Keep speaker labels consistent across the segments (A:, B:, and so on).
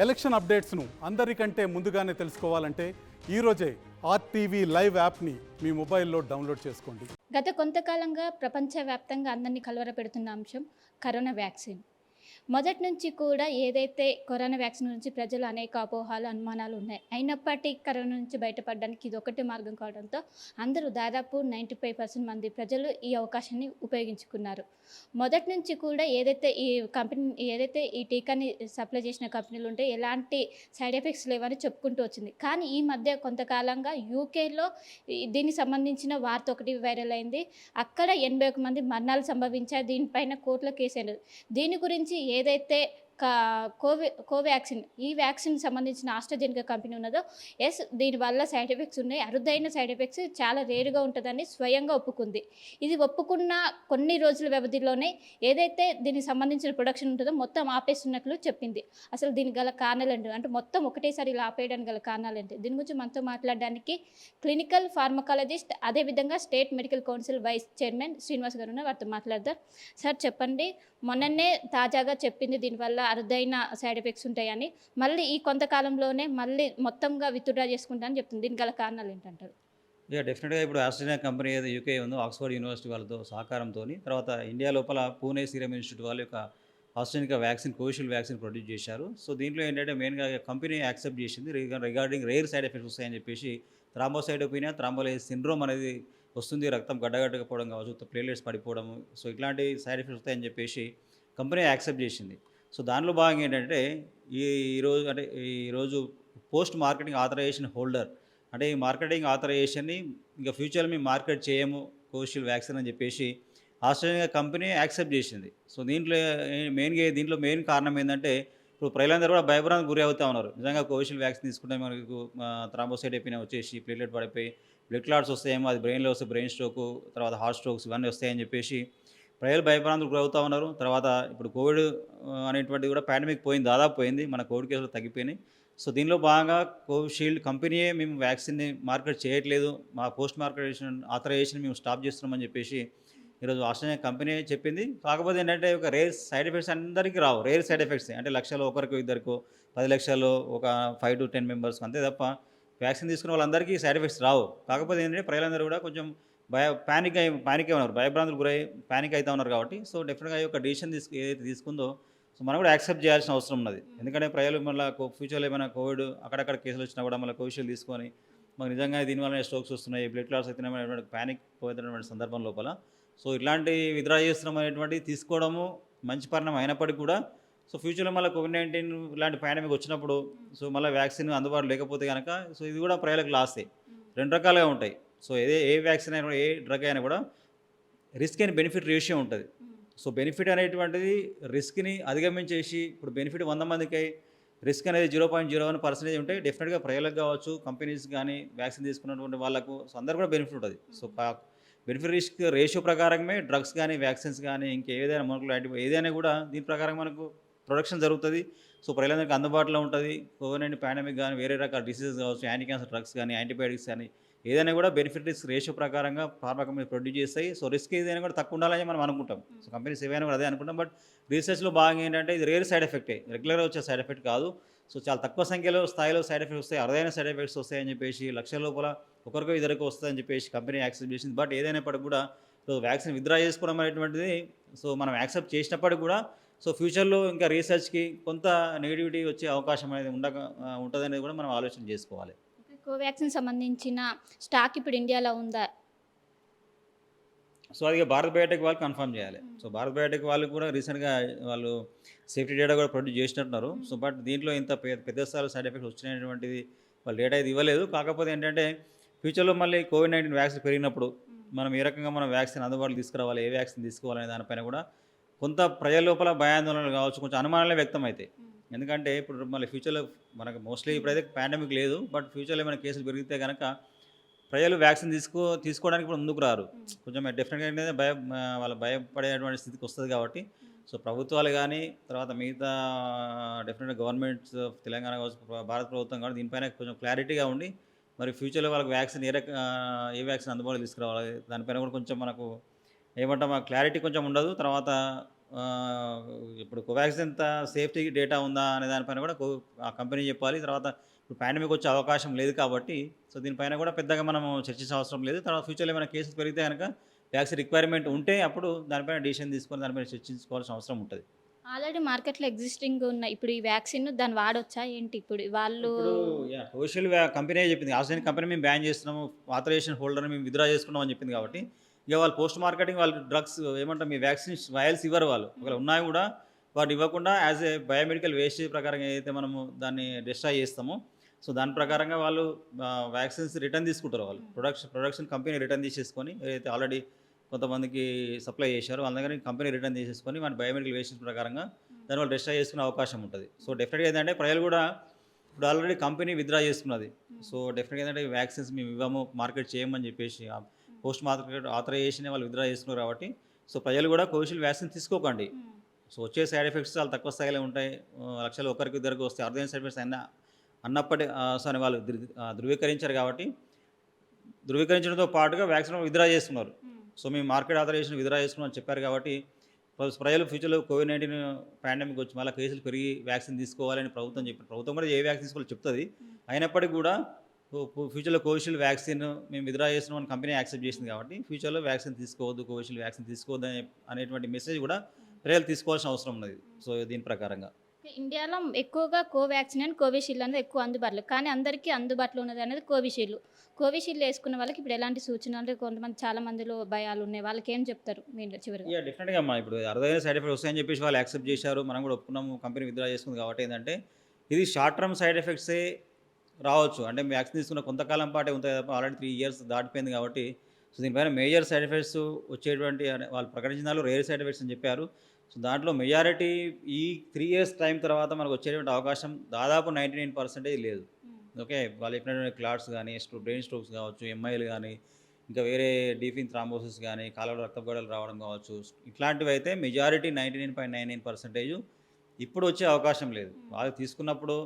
A: Election అప్డేట్స్ను అందరికంటే ముందుగానే తెలుసుకోవాలంటే ఈరోజే ఆర్టీవీ లైవ్ యాప్ని మీ మొబైల్లో డౌన్లోడ్ చేసుకోండి.
B: గత కొంతకాలంగా ప్రపంచవ్యాప్తంగా అందరినీ కలవరపెడుతున్న అంశం కరోనా వ్యాక్సిన్. మొదటి నుంచి కూడా ఏదైతే కరోనా వ్యాక్సిన్ గురించి ప్రజలు అనేక అపోహలు, అనుమానాలు ఉన్నాయి. అయినప్పటికీ కరోనా నుంచి బయటపడడానికి ఇది ఒకటే మార్గం కావడంతో అందరూ దాదాపు 95% మంది ప్రజలు ఈ అవకాశాన్ని ఉపయోగించుకున్నారు. మొదటి నుంచి కూడా ఏదైతే ఈ టీకాని సప్లై చేసిన కంపెనీలు ఉంటే ఎలాంటి సైడ్ ఎఫెక్ట్స్ లేవని చెప్పుకుంటూ వచ్చింది. కానీ ఈ మధ్య కొంతకాలంగా యూకేలో దీనికి సంబంధించిన వార్త ఒకటి వైరల్ అయింది. అక్కడ 81 మంది మరణాలు సంభవించాయి. దీనిపైన కోర్టులో కేసు అయినది. దీని గురించి ఏదైతే కోవాక్సిన్ ఈ వ్యాక్సిన్ సంబంధించిన ఆస్ట్రాజెనికా కంపెనీ ఉన్నదో దీనివల్ల సైడ్ ఎఫెక్ట్స్ ఉన్నాయి, అరుదైన సైడ్ ఎఫెక్ట్స్, చాలా రేరుగా ఉంటుందని స్వయంగా ఒప్పుకుంది. ఇది ఒప్పుకున్న కొన్ని రోజుల వ్యవధిలోనే ఏదైతే దీనికి సంబంధించిన ప్రొడక్షన్ ఉంటుందో మొత్తం ఆపేస్తున్నట్లు చెప్పింది. అసలు దీనికి గల కారణాలు ఏంటి అంటే మొత్తం ఒకటేసారి ఇలా ఆపేయడానికి గల కారణాలు ఏంటి? దీని గురించి మనతో మాట్లాడడానికి క్లినికల్ ఫార్మకాలజిస్ట్, అదేవిధంగా state medical council vice chairman Srinivas గారు ఉన్నారు. వారితో మాట్లాడదాం. సార్ చెప్పండి, మొన్ననే తాజాగా చెప్పింది దీనివల్ల అరుదైన సైడ్ ఎఫెక్ట్స్ ఉంటాయని, మళ్ళీ ఈ కొంతకాలంలోనే మళ్ళీ మొత్తంగా విత్డ్రా చేసుకుంటానని చెప్తుంది. దీనికి గల కారణాలు ఏంటంటారు?
C: డెఫినెట్గా ఇప్పుడు ఆస్ట్రేలియా కంపెనీ ఏదో యూకే ఉందో ఆక్స్ఫర్డ్ యూనివర్సిటీ వాళ్ళతో సహకారంతో తర్వాత ఇండియా లోపల పూణే సీరం ఇన్స్టిట్యూట్ వాళ్ళ యొక్క Australia vaccine, Covishield vaccine produce చేశారు. సో దీంట్లో ఏంటంటే మెయిన్గా కంపెనీ యాక్సెప్ట్ చేసింది రిగార్డింగ్ రేర్ సైడ్ ఎఫెక్ట్స్ వస్తాయని చెప్పేసి థ్రాంబోసైటోపినియా, థ్రాంబోలైసిస్ సిండ్రోమ్ అనేది వస్తుంది, రక్తం గడ్డగట్టకపోవడం కావచ్చు, ప్లేట్లెట్స్ పడిపోవడం, సో ఇట్లాంటి సైడ్ ఎఫెక్ట్స్ వస్తాయని చెప్పేసి కంపెనీ యాక్సెప్ట్ చేసింది. సో దానిలో భాగంగా ఏంటంటే ఈరోజు పోస్ట్ మార్కెటింగ్ ఆథరైజేషన్ హోల్డర్ అంటే ఈ మార్కెటింగ్ ఆథరైజేషన్ని ఇంకా ఫ్యూచర్లో మేము మార్కెట్ చేయము కోవిషీల్డ్ వ్యాక్సిన్ అని చెప్పేసి ఆస్ట్రేలియా కంపెనీ యాక్సెప్ట్ చేసింది. సో దీంట్లో మెయిన్ కారణం ఏంటంటే ఇప్పుడు ప్రజలందరూ కూడా భయభ్రాంతికి గురి అవుతూ ఉన్నారు. నిజంగా కోవిషీల్డ్ వ్యాక్సిన్ తీసుకుంటే మనకు థ్రాంబోసైటోపినియా వచ్చేసి ప్లేట్లెట్ పడిపోయి బ్లడ్ క్లాట్స్ వస్తాయేమో, అది బ్రెయిన్లో వస్తే బ్రెయిన్ స్ట్రోకు, తర్వాత హార్ట్ స్ట్రోక్స్ ఇవన్నీ వస్తాయని చెప్పేసి ప్రజలు భయభ్రాంతులకు గురవుతూ ఉన్నారు. తర్వాత ఇప్పుడు కోవిడ్ అనేటువంటిది కూడా పాండమిక్ పోయింది, దాదాపు పోయింది, మన కోవిడ్ కేసులు తగ్గిపోయినాయి. సో దీనిలో భాగంగా కోవిషీల్డ్ కంపెనీయే మేము వ్యాక్సిన్ని మార్కెట్ చేయట్లేదు, మా పోస్ట్ మార్కెటేషన్ ఆథరైజేషన్ మేము స్టాప్ చేస్తున్నామని చెప్పేసి ఈరోజు ఆస్ట్రేలియా కంపెనీ చెప్పింది. కాకపోతే ఏంటంటే ఒక రేర్ సైడ్ ఎఫెక్ట్స్ అందరికీ రావు, రేర్ సైడ్ ఎఫెక్ట్స్ అంటే లక్షలో ఒకరికి ఇద్దరికో, 10 లక్షల్లో ఒక 5 to 10 మెంబర్స్ అంతే తప్ప వ్యాక్సిన్ తీసుకున్న వాళ్ళందరికీ సైడ్ ఎఫెక్ట్స్ రావు. కాకపోతే ఏంటంటే ప్రజలందరూ కూడా కొంచెం పానిక్ అయి ఉన్నారు, భయభ్రాంతులు గురై పానిక్ అవుతూ ఉన్నారు. కాబట్టి సో డెఫినెట్గా ఈ యొక్క డిసిషన్ ఏదైతే తీసుకుందో సో మనం కూడా యాక్సెప్ట్ చేయాల్సిన అవసరం ఉన్నది. ఎందుకంటే ప్రజలు మళ్ళీ ఫ్యూచర్లో ఏమైనా కోవిడ్ అక్కడక్కడ కేసులు వచ్చినా కూడా మళ్ళీ కోవిషీల్డ్ తీసుకొని మాకు నిజంగా దీనివల్ల స్ట్రోక్స్ వస్తున్నాయి, బ్లడ్ క్లాట్స్ అవుతున్నాయి పానిక్ పోతున్నటువంటి సందర్భం లోపల సో ఇట్లాంటి విత్డ్రా చేస్తున్నాం అనేటువంటిది తీసుకోవడము మంచి పరిణామం అయినప్పటికీ కూడా సో ఫ్యూచర్లో మళ్ళీ కోవిడ్-19 ఇలాంటి పాండమిక్ వచ్చినప్పుడు సో మళ్ళీ వ్యాక్సిన్ అందుబాటులో లేకపోతే కనుక సో ఇది కూడా ప్రజలకు లాసే. 2 రకాలుగా ఉంటాయి. సో ఏ వ్యాక్సిన్ అయినా ఏ డ్రగ్ అయినా కూడా రిస్క్ అండ్ బెనిఫిట్ రేషియో ఉంటుంది. సో బెనిఫిట్ అనేటువంటిది రిస్క్ని అధిగమించేసి ఇప్పుడు బెనిఫిట్ 100 మందికి రిస్క్ అనేది 0.01% ఉంటే డెఫినెట్గా ప్రజలకు కావచ్చు, కంపెనీస్ కానీ, వ్యాక్సిన్ తీసుకున్నటువంటి వాళ్ళకు సో అందరూ కూడా బెనిఫిట్ ఉంటుంది. సో బెనిఫిట్ రిస్క్ రేషియో ప్రకారమే డ్రగ్స్ కానీ, వ్యాక్సిన్స్ కానీ, ఇంకేదైనా మనకు ఏదైనా కూడా దీని ప్రకారం మనకు ప్రొడక్షన్ జరుగుతుంది. సో ప్రజలందరికీ అందుబాటులో ఉంటుంది. కోవిడ్-19 పాండమిక్ కానీ, వేరే రకాల డిసీజెస్ కావచ్చు, యాంటీ క్యాన్సర్ డ్రగ్స్ కానీ, యాంటీబయాటిక్స్ కానీ ఏదైనా కూడా బెనిఫిట్ రిస్క్ రేషియో ప్రకారంగా ఫార్మా కంపెనీ ప్రొడ్యూస్ చేస్తాయి. సో రిస్క్ ఏదైనా కూడా తక్కువ ఉండాలని మనం అనుకుంటాం. సో కంపెనీస్ ఏవైనా కూడా అదే అనుకుంటాం. బట్ రీసెర్చ్లో భాగంగా ఏంటంటే ఇది రేర్ సైడ్ ఎఫెక్టే, రెగ్యులర్గా వచ్చే సైడ్ ఎఫెక్ట్ కాదు. సో చాలా తక్కువ స్థాయిలో సైడ్ ఎఫెక్ట్స్ వస్తాయి, అరుదైన సైడ్ ఎఫెక్ట్స్ వస్తాయని చెప్పేసి లక్షల లోపల ఒకరికో ఇద్దరికో వస్తుందని చెప్పేసి కంపెనీ యాక్సెప్ట్ చేసింది. బట్ ఏదైనప్పటికి కూడా సో వ్యాక్సిన్ విత్డ్రా చేసుకోవడం అనేటువంటిది సో మనం యాక్సెప్ట్ చేసినప్పటికి కూడా సో ఫ్యూచర్లో ఇంకా రీసెర్చ్కి కొంత నెగిటివిటీ వచ్చే అవకాశం అనేది ఉంటుందనేది కూడా మనం ఆలోచన చేసుకోవాలి.
B: కోవాక్సిన్ సంబంధించిన స్టాక్ ఇప్పుడు ఇండియాలో ఉందా?
C: సో అది భారత్ బయోటెక్ వాళ్ళు కన్ఫర్మ్ చేయాలి. సో భారత్ బయోటెక్ వాళ్ళు కూడా రీసెంట్గా వాళ్ళు సేఫ్టీ డేటా కూడా ప్రొడ్యూస్ చేసినట్టున్నారు. సో బట్ దీంట్లో ఇంత పెద్ద స్థాయిలో సైడ్ ఎఫెక్ట్స్ వచ్చినటువంటిది వాళ్ళు డేటా ఇది ఇవ్వలేదు. కాకపోతే ఏంటంటే ఫ్యూచర్లో మళ్ళీ కోవిడ్-19 వ్యాక్సిన్ పెరిగినప్పుడు మనం ఏ రకంగా మనం వ్యాక్సిన్ అందుబాటులో తీసుకురావాలి, ఏ వ్యాక్సిన్ తీసుకోవాలనే దానిపైన కూడా కొంత ప్రజల లోపల భయాందోళనలు కావచ్చు, కొంచెం అనుమానాలే వ్యక్తం అవుతాయి. ఎందుకంటే ఇప్పుడు మళ్ళీ ఫ్యూచర్లో మనకు మోస్ట్లీ ఇప్పుడైతే పాండమిక్ లేదు, బట్ ఫ్యూచర్లో ఏమైనా కేసులు పెరిగితే కనుక ప్రజలు వ్యాక్సిన్ తీసుకోవడానికి కూడా ముందుకు రారు. కొంచెం డెఫినెట్గా ఏంటంటే వాళ్ళు భయపడేటువంటి స్థితికి వస్తుంది. కాబట్టి సో ప్రభుత్వాలు కానీ, తర్వాత మిగతా డెఫినెట్గా గవర్నమెంట్స్ తెలంగాణ కావచ్చు, భారత ప్రభుత్వం కానీ దీనిపైన కొంచెం క్లారిటీగా ఉండి మరి ఫ్యూచర్లో వాళ్ళకి వ్యాక్సిన్ ఏ వ్యాక్సిన్ అందుబాటులో తీసుకురావాలి దానిపైన కూడా కొంచెం మనకు ఏమంటాం క్లారిటీ కొంచెం ఉండదు. తర్వాత ఇప్పుడు కోవాక్సిన్ ఎంత సేఫ్టీ డేటా ఉందా అనే దానిపైన కూడా ఆ కంపెనీ చెప్పాలి. తర్వాత ఇప్పుడు పాండమిక్ వచ్చే అవకాశం లేదు కాబట్టి సో దీనిపైన కూడా పెద్దగా మనం చర్చించే అవసరం లేదు. తర్వాత ఫ్యూచర్లో ఏమైనా కేసులు పెరిగితే కనుక వ్యాక్సిన్ రిక్వైర్మెంట్ ఉంటే అప్పుడు దానిపైన డిసిషన్ తీసుకొని దానిపైన చర్చించుకోవాల్సిన అవసరం ఉంటుంది.
B: ఆల్రెడీ మార్కెట్లో ఎగ్జిస్టింగ్ ఉన్న ఇప్పుడు ఈ వ్యాక్సిన్ దాన్ని వాడొచ్చా ఏంటి ఇప్పుడు వాళ్ళు?
C: ఇప్పుడు కోవిషీల్డ్ కంపెనీ చెప్పింది, ఆస్ట్రేలియన్ కంపెనీ మేము బ్యాన్ చేస్తున్నాము, ఆథరైజేషన్ హోల్డర్ మేము విత్డ్రా చేసుకున్నాం అని చెప్పింది. కాబట్టి ఇక వాళ్ళు పోస్ట్ మార్కెటింగ్ వాళ్ళు డ్రగ్స్ ఏమంటారు మీ వ్యాక్సిన్ వయల్స్ ఇవ్వరు. వాళ్ళు ఒకవేళ ఉన్నాయి కూడా వాటిని ఇవ్వకుండా యాజ్ ఏ బయోమెడికల్ వేస్టేజ్ ప్రకారం ఏదైతే మనము దాన్ని డిస్ట్రాయ్ చేస్తామో సో దాని ప్రకారంగా వాళ్ళు వ్యాక్సిన్స్ రిటర్న్ తీసుకుంటారు. వాళ్ళు ప్రొడక్షన్ కంపెనీ రిటర్న్ తీసేసుకొని ఏదైతే ఆల్రెడీ కొంతమందికి సప్లై చేశారు వాళ్ళ దగ్గర కంపెనీ రిటర్న్ తీసేసుకొని మన బయోమెడికల్ వేస్టేజ్ ప్రకారంగా దాని వాళ్ళు డిస్ట్రాయ్ చేసుకునే అవకాశం ఉంటుంది. సో డెఫినెట్గా ఏంటంటే ప్రజలు కూడా ఇప్పుడు ఆల్రెడీ కంపెనీ విత్డ్రా చేసుకున్నది. సో డెఫినెట్గా ఏంటంటే వ్యాక్సిన్స్ మేము ఇవ్వము, మార్కెట్ చేయమని చెప్పేసి పోస్ట్ మార్కెట్ ఆథరైజేషన్ వాళ్ళు విత్డ్రా చేసుకున్నారు. కాబట్టి సో ప్రజలు కూడా కోవిషీల్డ్ వ్యాక్సిన్ తీసుకోకండి. సో వచ్చే సైడ్ ఎఫెక్ట్స్ చాలా తక్కువ స్థాయిలో ఉంటాయి. లక్షలు ఒకరికి ఇద్దరికి వస్తే అరుదైన సైడ్ ఎఫెక్ట్స్ అన్నప్పటి సారీ వాళ్ళు ధృవీకరించారు. కాబట్టి ధృవీకరించడంతో పాటుగా వ్యాక్సిన్ విత్డ్రా చేస్తున్నారు. సో మేము మార్కెట్ ఆథరైజేషన్ విత్డ్రా చేసుకున్నామని చెప్పారు. కాబట్టి ప్రజలు ఫ్యూచర్లో కోవిడ్-19 పాండమిక్ వచ్చి మళ్ళీ కేసులు పెరిగి వ్యాక్సిన్ తీసుకోవాలని ప్రభుత్వం చెప్పి ప్రభుత్వం కూడా ఏ వ్యాక్సిన్ తీసుకోవాలో చెప్తుంది. అయినప్పటికీ కూడా ఫ్యూచర్లో కోవిషీల్డ్ వ్యాక్సిన్ మేము విత్డ్రా చేస్తున్నామని కంపెనీ యాక్సెప్ట్ చేసింది. కాబట్టి ఫ్యూచర్లో వ్యాక్సిన్ తీసుకోవద్దు, కోవిషీల్డ్ వ్యాక్సిన్ తీసుకోవద్దు అనేటువంటి మెసేజ్ కూడా ప్రజలు తీసుకోవాల్సిన అవసరం ఉన్నది. సో దీని ప్రకారంగా
B: ఇండియాలో ఎక్కువగా కోవాక్సిన్ అండ్ కోవిషీల్డ్ అనేది ఎక్కువ అందుబాటులో, కానీ అందరికీ అందుబాటులో ఉన్నది అనేది కోవిషీల్డ్ వేసుకున్న వాళ్ళకి ఇప్పుడు ఎలాంటి సూచనలు? కొంతమంది చాలా మందిలో భయాలు ఉన్నాయి, వాళ్ళకి ఏం చెప్తారు మీరు చివరిగా?
C: డెఫినెట్గా అమ్మా ఇప్పుడు అరుదైన సైడ్ ఎఫెక్ట్స్ వస్తాయని చెప్పేసి వాళ్ళు యాక్సెప్ట్ చేశారు, మనం కూడా ఒప్పుకున్నాము, కంపెనీ విత్డ్రా చేసుకుంది. కాబట్టి ఏంటంటే ఇది షార్ట్ టర్మ్ సైడ్ ఎఫెక్ట్సే రావచ్చు. అంటే వ్యాక్సిన్ తీసుకున్న కొంతకాలం పాటే ఉంటుంది తప్ప ఆల్రెడీ 3 years దాటిపోయింది. కాబట్టి సో దీనిపైన మేజర్ సైడ్ ఎఫెక్ట్స్ వచ్చేటువంటి వాళ్ళు ప్రకటించిన దానిలో రేర్ సైడ్ ఎఫెక్ట్స్ అని చెప్పారు. సో దాంట్లో మెజారిటీ ఈ 3 years టైం తర్వాత మనకు వచ్చేటువంటి అవకాశం దాదాపు 99% లేదు. ఓకే, వాళ్ళు చెప్పినటువంటి క్లాట్స్ కానీ బ్రెయిన్ స్ట్రోక్స్ కావచ్చు, ఎంఐలు కానీ ఇంకా వేరే డీఫిన్ థ్రాంబోసిస్ కానీ కాళ్ళలో రక్తగోడలు రావడం కావచ్చు, ఇట్లాంటివి అయితే మెజారిటీ 99.99% ఇప్పుడు వచ్చే అవకాశం లేదు. వాళ్ళు తీసుకున్నప్పుడు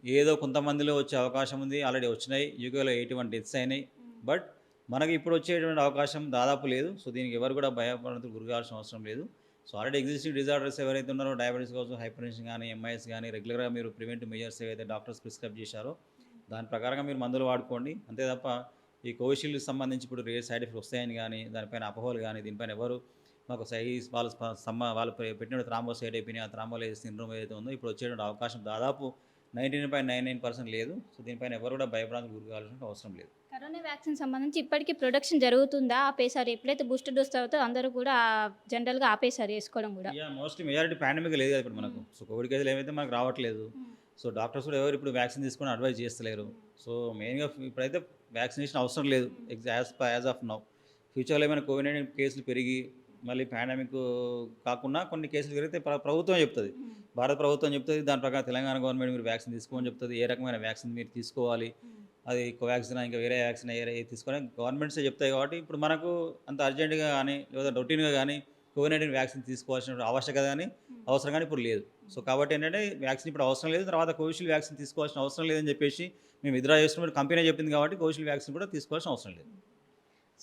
C: ఏదో కొంతమందిలో వచ్చే అవకాశం ఉంది, ఆల్రెడీ వచ్చినాయి. యూకేలో 81 deaths అయినాయి. బట్ మనకి ఇప్పుడు వచ్చేటువంటి అవకాశం దాదాపు లేదు. సో దీనికి ఎవరు కూడా భయపడడానికి గురి కావాల్సిన అవసరం లేదు. సో ఆల్రెడీ ఎగ్జిస్టింగ్ డిజార్డర్స్ ఎవరైతే ఉన్నారో డయాబెటీస్ కావచ్చు, హైపర్టెన్షన్ కానీ, ఎంఐఎస్ కానీ రెగ్యులర్గా మీరు ప్రివెంటివ్ మెజర్స్ ఏవైతే డాక్టర్స్ ప్రిస్క్రైబ్ చేశారో దాని ప్రకారంగా మీరు మందులు వాడుకోండి. అంతే తప్ప ఈ కోవిషీల్డ్కి సంబంధించి ఇప్పుడు రేర్ సైడ్ ఎఫెక్ట్స్ వస్తాయని కానీ దానిపైన అపోహలు కానీ దీనిపైన ఎవరు మాకు వాళ్ళు పెట్టిన థ్రాంబోసైటోపెనియా, థ్రాంబోలైసిస్ సిండ్రోమ్ ఏదైతే ఉందో ఇప్పుడు వచ్చేటువంటి అవకాశం దాదాపు 99.99% లేదు. సో దీనిపైన ఎవరు కూడా భయపడానికి గురి కావాల్సిన అవసరం లేదు.
B: కరోనా వ్యాక్సిన్ సంబంధించి ఇప్పటికీ ప్రొడక్షన్ జరుగుతుందా? ఆపేసారు? ఎప్పుడైతే బూస్టర్ డోస్ అవుతో అందరూ కూడా జనరల్గా ఆపేసారు వేసుకోవడం కూడా.
C: మోస్ట్లీ మెజారిటీ పాండమిక్ లేదు ఇప్పుడు మనకు. సో కోవిడ్ కేసులు ఏమైతే మనకు రావట్లేదు. సో డాక్టర్స్ కూడా ఎవరు ఇప్పుడు వ్యాక్సిన్ తీసుకొని అడ్వైజ్ చేస్తలేరు. సో మెయిన్గా ఇప్పుడైతే వ్యాక్సినేషన్ అవసరం లేదు యాజ్ ఆఫ్ నౌ. ఫ్యూచర్లో ఏమైనా కోవిడ్-19 కేసులు పెరిగి మళ్ళీ పాండమిక్ కాకుండా కొన్ని కేసులు పెరిగితే ప్రభుత్వం చెప్తుంది, భారత ప్రభుత్వం చెప్తుంది. దాని ప్రకారం తెలంగాణ గవర్నమెంట్ మీరు వ్యాక్సిన్ తీసుకోమని చెప్తుంది. ఏ రకమైన వ్యాక్సిన్ మీరు తీసుకోవాలి, అది కోవాక్సిన్ ఇంకా వేరే వ్యాక్సిన్ తీసుకొని గవర్నమెంట్సే చెప్తాయి. కాబట్టి ఇప్పుడు మనకు అంత అర్జెంటుగా కానీ లేదా రొటీన్గా కానీ కోవిడ్-19 వ్యాక్సిన్ తీసుకోవాల్సిన ఆవశ్యకత కానీ అవసరం కానీ ఇప్పుడు లేదు. సో కాబట్టి ఏంటంటే వ్యాక్సిన్ ఇప్పుడు అవసరం లేదు. తర్వాత కోవిషీల్డ్ వ్యాక్సిన్ తీసుకోవాల్సిన అవసరం లేదని చెప్పేసి మేము విత్డ్రా చేస్తున్నప్పుడు కంపెనీ చెప్పింది. కాబట్టి కోవిషీల్డ్ వ్యాక్సిన్ కూడా తీసుకోవాల్సిన అవసరం లేదు.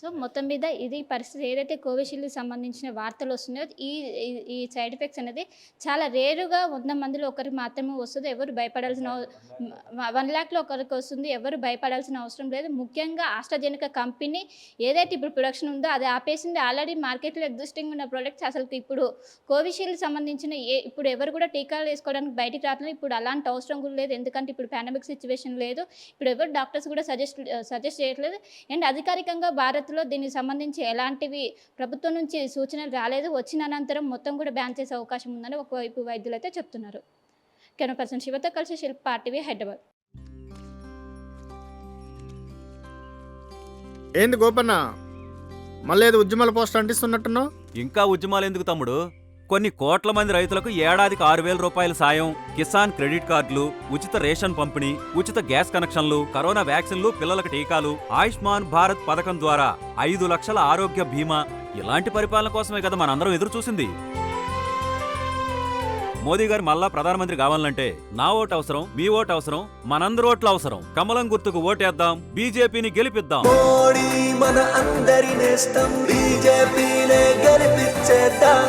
B: సో మొత్తం మీద ఇది పరిస్థితి. ఏదైతే కోవిషీల్డ్కి సంబంధించిన వార్తలు వస్తున్నాయో ఈ సైడ్ ఎఫెక్ట్స్ అనేది చాలా రేరుగా 100 మందిలో ఒకరికి మాత్రమే వస్తుంది. ఎవరు భయపడాల్సిన 1 lakhలో ఒకరికి వస్తుంది. ఎవరు భయపడాల్సిన అవసరం లేదు. ముఖ్యంగా ఆస్ట్రాజెనెకా కంపెనీ ఏదైతే ఇప్పుడు ప్రొడక్షన్ ఉందో అది ఆపేసింది. ఆల్రెడీ మార్కెట్లో ఎగ్జిస్టింగ్ ఉన్న ప్రొడక్ట్స్ అసలు ఇప్పుడు కోవిషీల్డ్ సంబంధించిన ఇప్పుడు ఎవరు కూడా టీకాలు వేసుకోవడానికి బయటికి రావట్లేదు. ఇప్పుడు అలాంటి అవసరం కూడా లేదు. ఎందుకంటే ఇప్పుడు పాండమిక్ సిచ్యువేషన్ లేదు. ఇప్పుడు ఎవరు డాక్టర్స్ కూడా సజెస్ట్ చేయట్లేదు. అండ్ అధికారికంగా భారత్ దీనికి సంబంధించి ఎలాంటివి ప్రభుత్వం నుంచి సూచనలు రాలేదు. వచ్చిన అనంతరం మొత్తం కూడా బ్యాన్ చేసే అవకాశం ఉందని ఒకవైపు వైద్యులు అయితే చెప్తున్నారు. కెమెరా పర్సన్ శివతో కలిసి శిల్ప, RTV హైదరాబాద్.
D: ఏంది గోపన్న, మళ్ళీ ఏదో ఉద్యమాల పోస్ట్ అంటిస్తున్నట్టున్నావు?
E: ఇంకా ఉద్యమాలు ఎందుకు తమ్ముడు? కొన్ని కోట్ల మంది రైతులకు ఏడాదికి 6,000 రూపాయల సాయం, కిసాన్ క్రెడిట్ కార్డులు, ఉచిత రేషన్ పంపిణీ, ఉచిత గ్యాస్ కనెక్షన్లు, కరోనా వ్యాక్సిన్లు, పిల్లలకు టీకాలు, ఆయుష్మాన్ భారత్ పథకం ద్వారా 5 లక్షల ఆరోగ్య బీమా, ఇలాంటి పరిపాలన కోసమే కదా మనందరం ఎదురు చూసింది. మోదీ గారు మళ్ళా ప్రధానమంత్రి కావాలంటే నా ఓటు అవసరం, మీ ఓటు అవసరం, మనందరి ఓట్లు అవసరం. కమలం గుర్తుకు ఓటేద్దాం, బీజేపీని గెలిపిద్దాం.
F: మోడీ మన అందరి నేస్తం, బీజేపీనే గెలిపించేద్దాం.